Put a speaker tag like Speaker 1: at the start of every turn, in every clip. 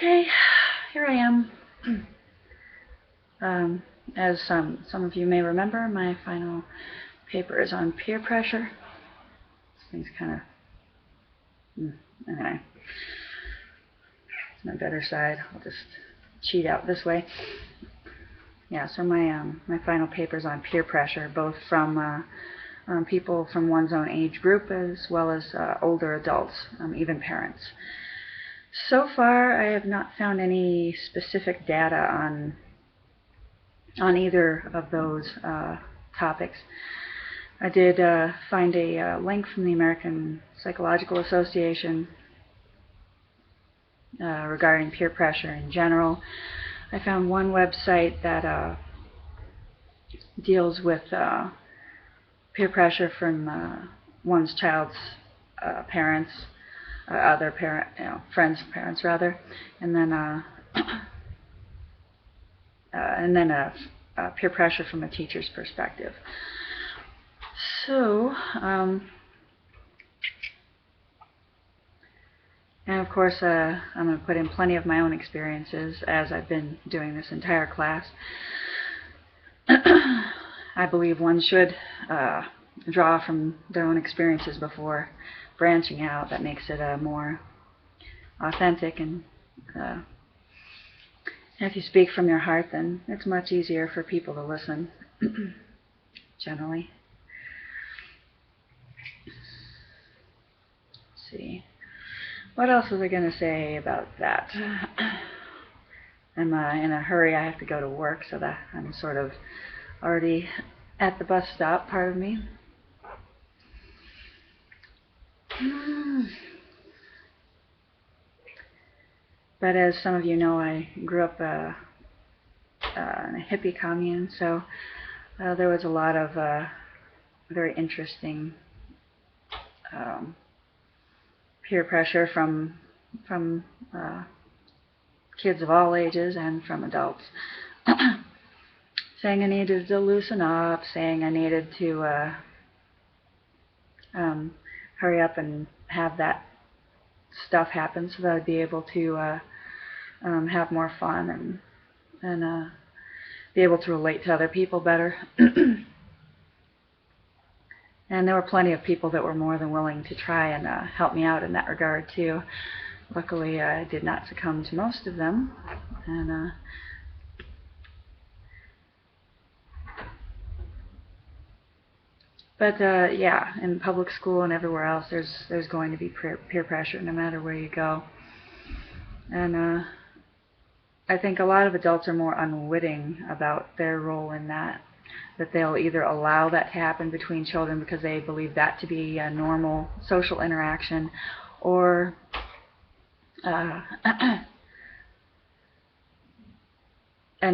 Speaker 1: Okay, here I am. As some of you may remember, my final paper is on peer pressure. This thing's kind of, anyway, it's my better side. I'll just cheat out this way. Yeah, so my final paper is on peer pressure, both from people from one's own age group as well as older adults, even parents. So far, I have not found any specific data on either of those topics. I did find a link from the American Psychological Association regarding peer pressure in general. I found one website that deals with peer pressure from one's child's parents, other parent, friends' parents rather, and then peer pressure from a teacher's perspective. So, and of course, I'm going to put in plenty of my own experiences as I've been doing this entire class. I believe one should draw from their own experiences before branching out. That makes it more authentic, and if you speak from your heart, then it's much easier for people to listen, generally. Let's see. What else was I going to say about that? I'm in a hurry. I have to go to work, so that I'm sort of already at the bus stop, part of me. But as some of you know, I grew up in a hippie commune, so there was a lot of very interesting peer pressure from kids of all ages and from adults, saying I needed to loosen up, saying I needed to hurry up and have that stuff happen so that I'd be able to have more fun and be able to relate to other people better. And there were plenty of people that were more than willing to try and help me out in that regard too. Luckily, I did not succumb to most of them, and but yeah, in public school and everywhere else, there's going to be peer pressure no matter where you go. And I think a lot of adults are more unwitting about their role in that they'll either allow that to happen between children because they believe that to be a normal social interaction, or and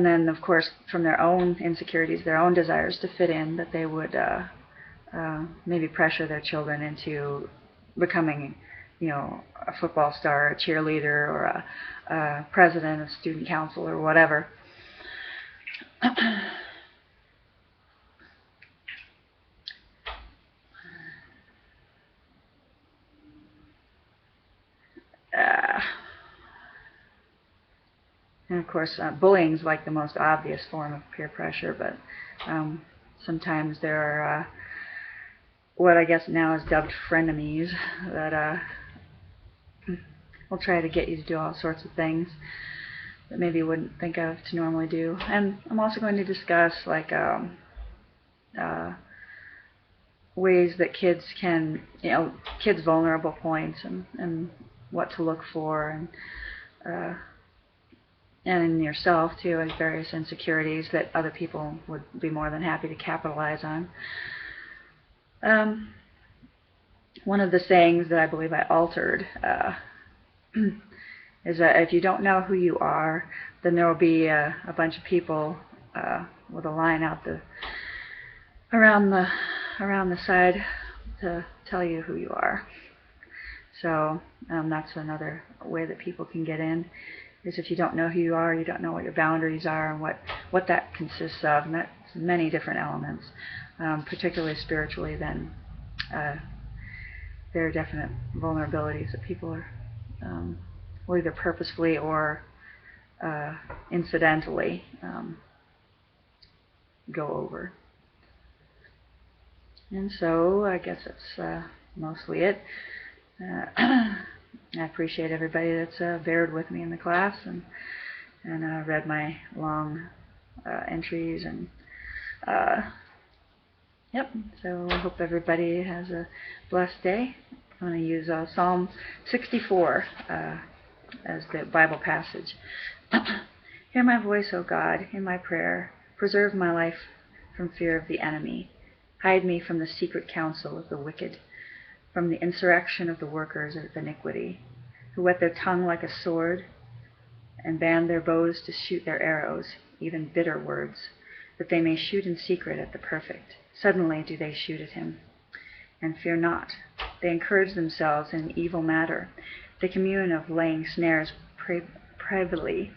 Speaker 1: then, of course, from their own insecurities, their own desires to fit in, that they would maybe pressure their children into becoming, a football star, a cheerleader, or a president of student council, or whatever. And of course, bullying is like the most obvious form of peer pressure, but sometimes there are what I guess now is dubbed frenemies that will try to get you to do all sorts of things that maybe you wouldn't think of to normally do. And I'm also going to discuss like ways that kids can, kids' vulnerable points and what to look for, and in yourself too, as various insecurities that other people would be more than happy to capitalize on. One of the sayings that I believe I altered is that if you don't know who you are, then there will be a bunch of people with a line out around the side to tell you who you are. So that's another way that people can get in, is if you don't know who you are, you don't know what your boundaries are and what that consists of, and that's many different elements, particularly spiritually, then there are definite vulnerabilities that people are will either purposefully or incidentally go over. And so I guess that's mostly it. I appreciate everybody that's bared with me in the class and read my long entries. And yep, so I hope everybody has a blessed day. I'm going to use Psalm 64 as the Bible passage. Hear my voice, O God, in my prayer. Preserve my life from fear of the enemy. Hide me from the secret counsel of the wicked, from the insurrection of the workers of iniquity, who whet their tongue like a sword and band their bows to shoot their arrows, even bitter words, that they may shoot in secret at the perfect. Suddenly do they shoot at him, and fear not. They encourage themselves in an evil matter. They commune of laying snares privately.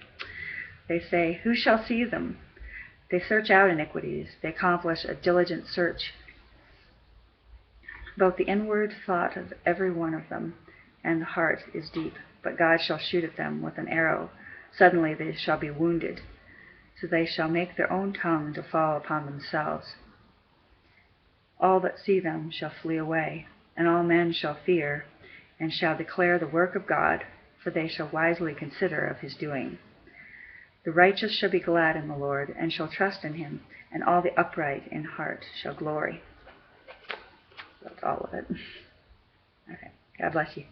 Speaker 1: They say, who shall see them? They search out iniquities. They accomplish a diligent search. Both the inward thought of every one of them and the heart is deep, but God shall shoot at them with an arrow. Suddenly they shall be wounded, so they shall make their own tongue to fall upon themselves. All that see them shall flee away, and all men shall fear, and shall declare the work of God, for they shall wisely consider of his doing. The righteous shall be glad in the Lord, and shall trust in him, and all the upright in heart shall glory. That's all of it. Okay. God bless you.